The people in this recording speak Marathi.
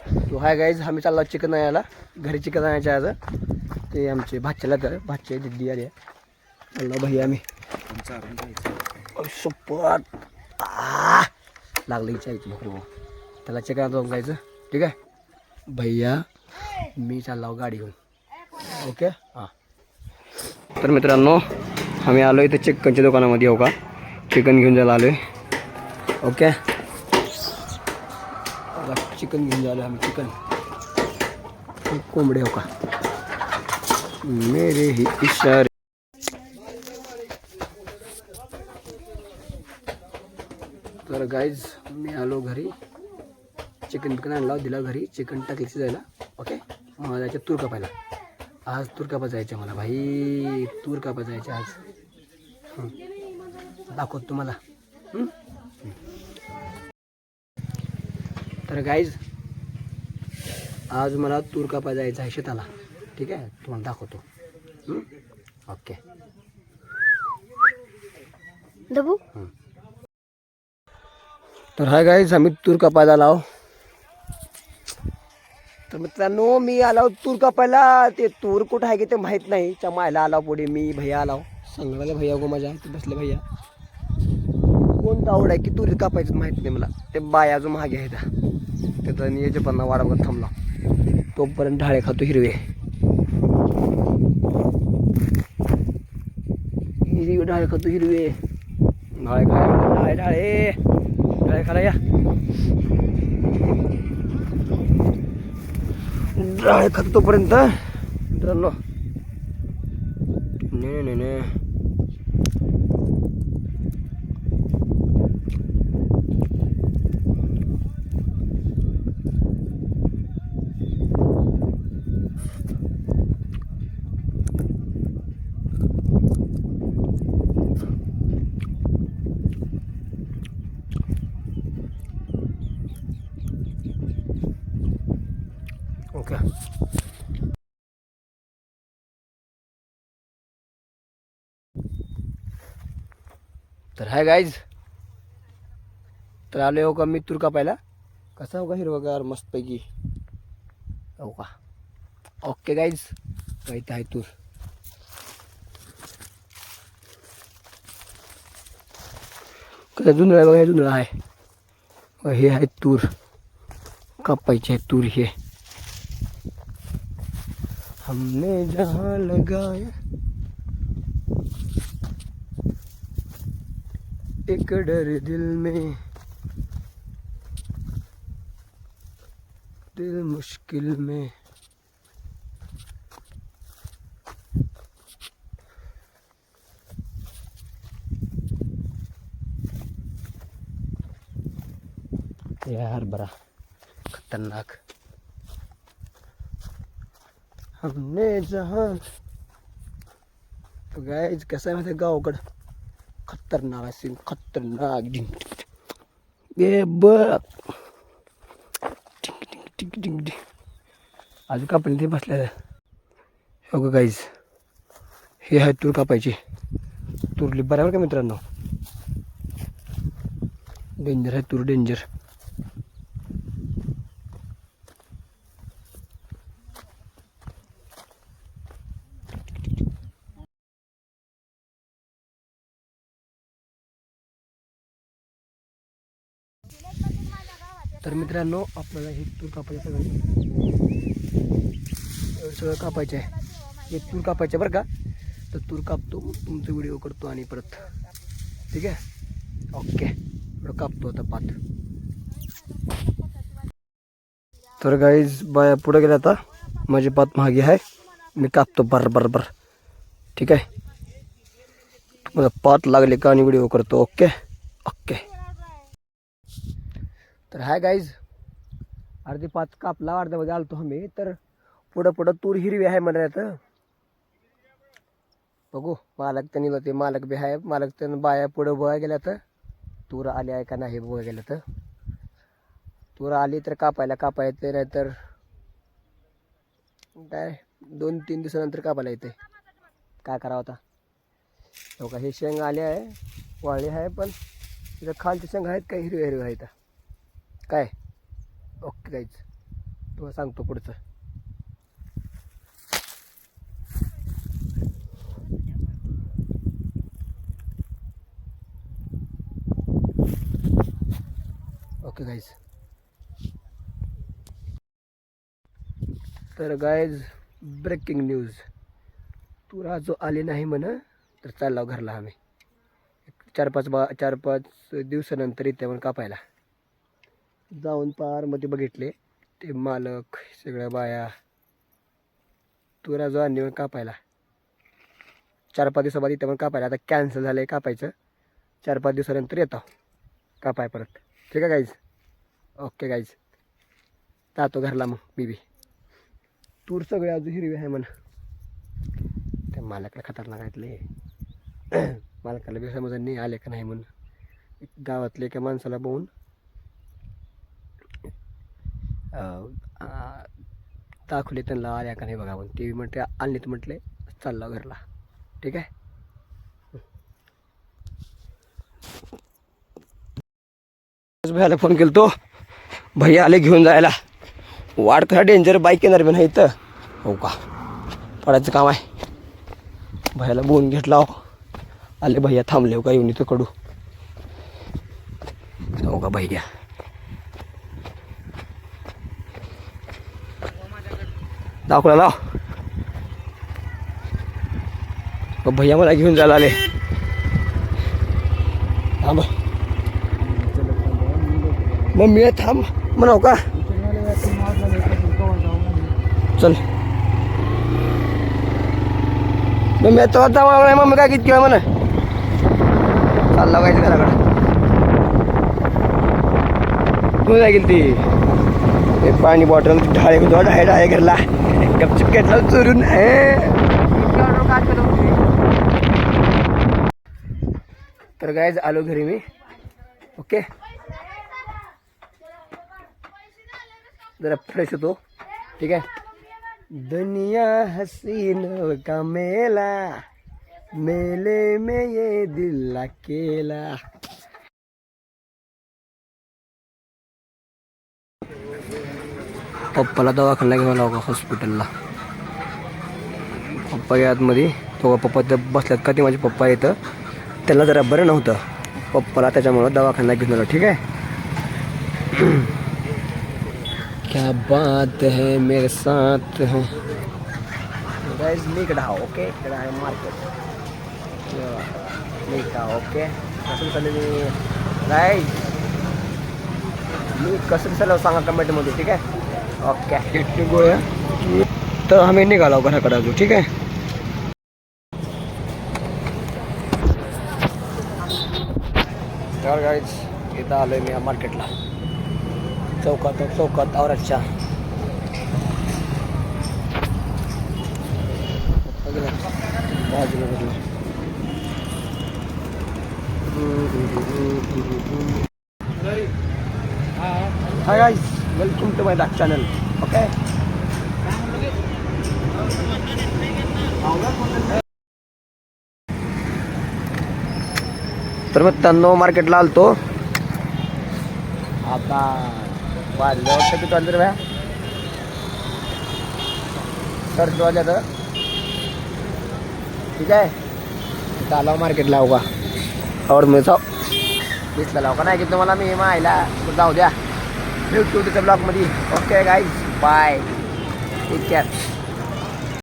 तो हाय गाईज आम्ही चाललो चिकन आणायला घरी चिकन आणायचं आज ते आमचे भाच्याला तर भाचे दिदी आले चाललो भैया आम्ही सुपर लागलं इच्छायची भाऊ त्याला चिकन जाऊन जायचं ठीक आहे भैया मी चाललो गाडी घेऊन ओके हां तर मित्रांनो आम्ही आलो इथे चिकनच्या दुकानामध्ये हो का चिकन घेऊन जायला आलो आहे ओके चिकन घेऊन जायला आम्ही चिकन कोंबडे हो का मेरे ही इशारे तर गाईज मी आलो घरी चिकन बिकन आणला दिला घरी चिकन टाकायचं जायला ओके मला जायचं तूर कापायला आज तूर कापा जायचं मला भाई तूर कापा जायचं आज दाखवतो तुम्हाला तर गाईज आज मला तूर कापा जायचं आहे शेताला ठीक आहे तुम्हाला दाखवतो ओके दबू तर हाय गाईज आम्ही तूर कापायला आलो तर मित्रांनो मी आलो तूर कापायला ते तूर कुठं आहे की ते माहीत नाही चमायला आला पुढे मी भैया आलो सांगणारे भैया गो माझ्या ते बसले भैया कोणता आवड आहे की तूर कापायचं माहीत नाही मला ते बाया जो महागे आहे त्याचा नियोजपणा वाढवत थांबला तोपर्यंत ढाळे खातो हिरवे हिरवे ढाळे खातो हिरवे ढाळे खाय ढाळे ढाळे खाला या ढाळे खातो तोपर्यंत मित्रांनो ने ओके तर हाय गाईज तर आले हो का मी तूर कापायला कसा हो का हिरवगार मस्तपैकी हो का ओके गाईज माहिती आहे तूर कसं जुंधळा आहे बघा हे जुंधळा आहे हे आहे तूर कापायची आहे तूर हे हमने जहाँ लगाया एक डर दिल में दिल मुश्किल में यार बड़ा खतरनाक हमने जहाँ तो गाइस कैसा है मतलब गाँवकड खतरनाक असेल खतरनाक डिंग ये बघ टिंग टिंग टिंग अजून कापले ते बसल्या हो गाईज हे आहे तूर कापायची तूरली बरोबर का मित्रांनो डेंजर आहे तूर डेंजर तर मित्रांनो आपल्याला हे तूर कापायचं सगळं कापायचं आहे हे तूर कापायचं बरं का तर तूर कापतो तुमचा व्हिडिओ करतो आणि परत ठीक आहे ओके कापतो आता पात तर गाईज बाया पुढे गेल्या आता माझी पात महागी आहे मी कापतो बरं ठीक आहे मला पात लागले का आणि व्हिडिओ करतो ओके ओके तर हाय गाईज अर्धी पात कापला अर्ध्यामध्ये आलतो आम्ही तर पुढं तूर हिरवी आहे म्हणत बघू मालक त्यांनी ते मालक बी आहे मालक त्यांना बाया पुढं बघायला गेल्या तर तूर आली आहे का नाही बघायला गेलं तर तूर आली तर कापायला येते नाही तर काय 2-3 दिवसानंतर कापायला येते काय करावं आता हो का हे शेंग आले आहे वाळले आहे पण तिथं खालचे शेंग आहेत काय हिरवे आहेत काय ओके गाईज तुला सांगतो पुढचं. Okay guys. तर गाईज ब्रेकिंग न्यूज. तुरा जो आले नाही म्हण तर चालला घरला आम्ही. 4-5 दिवसानंतर इथे पण कापायला जाऊन पारमध्ये बघितले ते मालक सगळ्या बाया. तुरा जो आणली कापायला 4-5 दिवसाबाद इथे पण कापायला. आता कॅन्सल झालं आहे कापायचं. 4-5 दिवसानंतर येतो कापाय परत. ठीक आहे गाईज. Okay guys. जातो घरला मग बीबी. तूर सगळे अजून हिरवी आहे म्हण. त्या मालकला खतरनाक ऐकले. मालकाला बी समजा नाही आले का नाही म्हणून. गावातले एका माणसाला बघून दाखवले त्यांना आल्या का नाही बघा म्हणून. ते म्हटले आणलीत म्हटले चालला घरला. ठीक आहे. भैयाला फोन केला तो. भैया आले घेऊन जायला. वाढ कसा डेंजर. बाईक येणार बी नाही इथं. हो का पडायचं काम आहे. भैयाला बोलून घेतला. आले भैया थांबले हो का येऊन इथं कडू. हो का भैया. दाखवला लाव. भैया मला घेऊन जायला आले. थांब मम्मी थांब म्हणाव का. चल मम्मी आता जाऊ. मम्मी काय किती म्हणा चालला काय घराकडे. तू जाय गेली ती पाणी बॉटल ढाळे ढाळे घरला गपचूप घेतला चोरून. तर गाईज आलो घरी मी. ओके जरा फ्रेश होतो. ठीक आहे. दुनिया हसीन का मेला मेले में ये दिल अकेला. पप्पाला दवाखान्याला घेऊन आलो का हॉस्पिटलला. पप्पा या आतमध्ये. तो पप्पा तर बसल्यात का ते माझे पप्पा येतं. त्याला जरा बरं नव्हतं पप्पाला त्याच्यामुळं दवाखान्याला घेऊन आलो. ठीक आहे. क्या बात है मेरे साथ है गाइस. मी इकडं आहे. ओके इकडं आहे मार्केट. मी का ओके कसं चाललं मी गाइस. मी कसं चाललं सांगा कमेंटमध्ये. ठीक आहे. ओके गोळ्या तर आम्ही निघालो घराकडे अजून. ठीक आहे. तर गाइस इथं आलोय मी मार्केटला. चौकात औरतच्या बाजूला. हाय गाइस वेलकम टू माय डाक चॅनल. ओके तर मग त्यांना मार्केटला आलतो. आता वाजले वाटतं किती वाजले रे सर वाजले तर. ठीक आहे. चालाव मार्केट लावू का और मी जाऊ दिसला लाव का नाही की तुम्हाला मी मायला जाऊ द्या. भेटू त्याच्या ब्लॉगमध्ये. Okay guys bye take care.